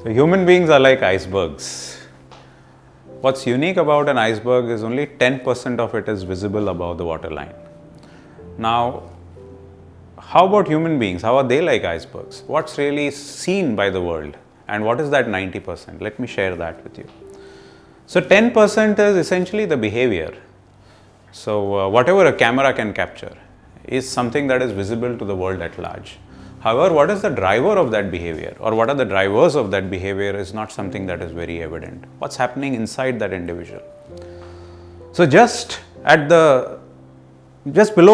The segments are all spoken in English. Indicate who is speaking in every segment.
Speaker 1: So human beings are like icebergs. What's unique about an iceberg is only 10% of it is visible above the waterline. Now, how about human beings? How are they like icebergs? What's really seen by the world? And what is that 90%? Let me share that with you. So 10% is essentially the behavior. So whatever a camera can capture is something that is visible to the world at large. However, what is the driver of that behavior, or what are the drivers of that behavior, is not something that is very evident. What's happening inside that individual? So just below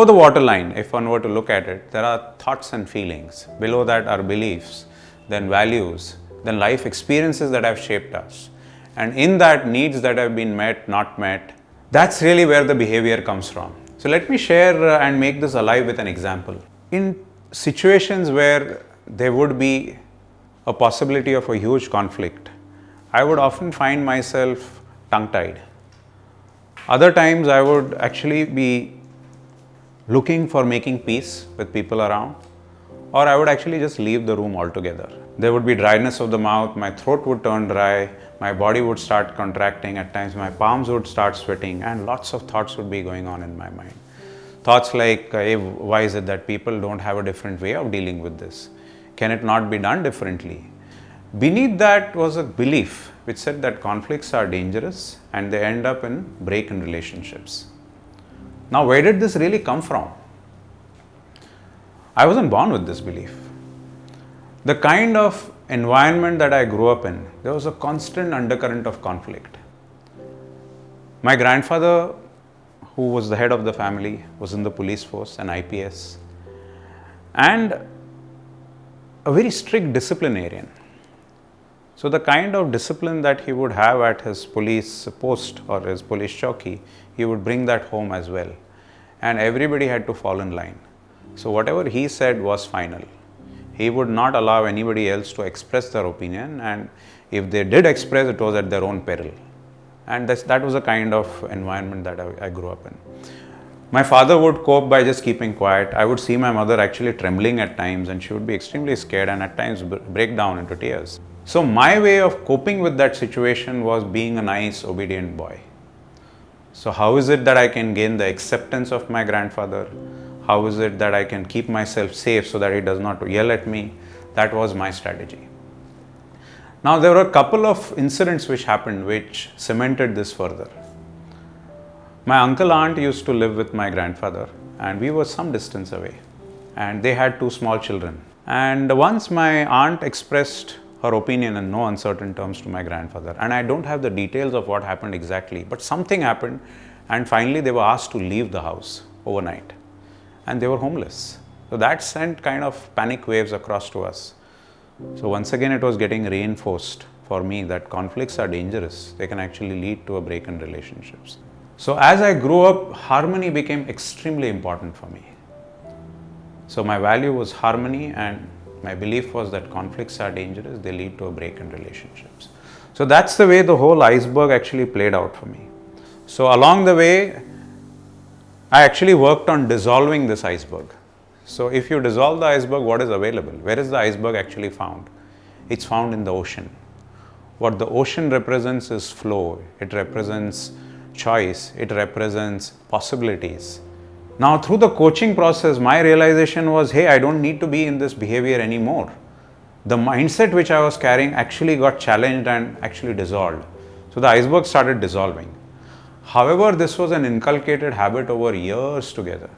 Speaker 1: the waterline, if one were to look at it, there are thoughts and feelings. Below that are beliefs, then values, then life experiences that have shaped us. And in that, needs that have been met, not met, that's really where the behavior comes from. So let me share and make this alive with an example. In situations where there would be a possibility of a huge conflict, I would often find myself tongue-tied. Other times I would actually be looking for making peace with people around, or I would actually just leave the room altogether. There would be dryness of the mouth, my throat would turn dry, my body would start contracting, at times my palms would start sweating, and lots of thoughts would be going on in my mind. Thoughts like, hey, why is it that people don't have a different way of dealing with this? Can it not be done differently? Beneath that was a belief which said that conflicts are dangerous and they end up in break in relationships. Now, where did this really come from? I wasn't born with this belief. The kind of environment that I grew up in, there was a constant undercurrent of conflict. My grandfather, who was the head of the family, was in the police force, an IPS, and a very strict disciplinarian. So the kind of discipline that he would have at his police post or his police chowki, he would bring that home as well. And everybody had to fall in line. So whatever he said was final. He would not allow anybody else to express their opinion, and if they did express, it was at their own peril. And that was the kind of environment that I grew up in. My father would cope by just keeping quiet. I would see my mother actually trembling at times, and she would be extremely scared and at times break down into tears. So my way of coping with that situation was being a nice, obedient boy. So how is it that I can gain the acceptance of my grandfather? How is it that I can keep myself safe so that he does not yell at me? That was my strategy. Now, there were a couple of incidents which happened which cemented this further. My uncle aunt used to live with my grandfather, and we were some distance away, and they had 2 small children. And once my aunt expressed her opinion in no uncertain terms to my grandfather, and I don't have the details of what happened exactly, but something happened, and finally they were asked to leave the house overnight, and they were homeless. So that sent kind of panic waves across to us. So once again, it was getting reinforced for me that conflicts are dangerous. They can actually lead to a break in relationships. So as I grew up, harmony became extremely important for me. So my value was harmony, and my belief was that conflicts are dangerous. They lead to a break in relationships. So that's the way the whole iceberg actually played out for me. So along the way, I actually worked on dissolving this iceberg. So if you dissolve the iceberg, what is available? Where is the iceberg actually found? It's found in the ocean. What the ocean represents is flow. It represents choice. It represents possibilities. Now, through the coaching process, my realization was, hey, I don't need to be in this behavior anymore. The mindset which I was carrying actually got challenged and actually dissolved. So the iceberg started dissolving. However, this was an inculcated habit over years together.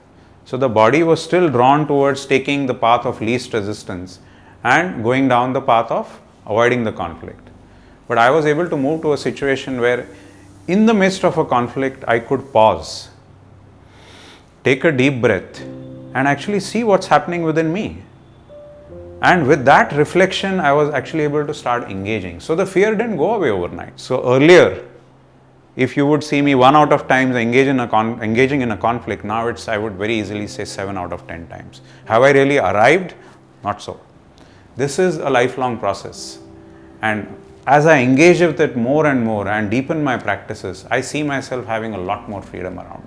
Speaker 1: So the body was still drawn towards taking the path of least resistance and going down the path of avoiding the conflict. But I was able to move to a situation where in the midst of a conflict, I could pause, take a deep breath, and actually see what's happening within me. And with that reflection, I was actually able to start engaging. So the fear didn't go away overnight. So earlier, if you would see me 1 out of times engaging in a conflict, now I would very easily say 7 out of 10 times. Have I really arrived? Not so. This is a lifelong process. And as I engage with it more and more and deepen my practices, I see myself having a lot more freedom around.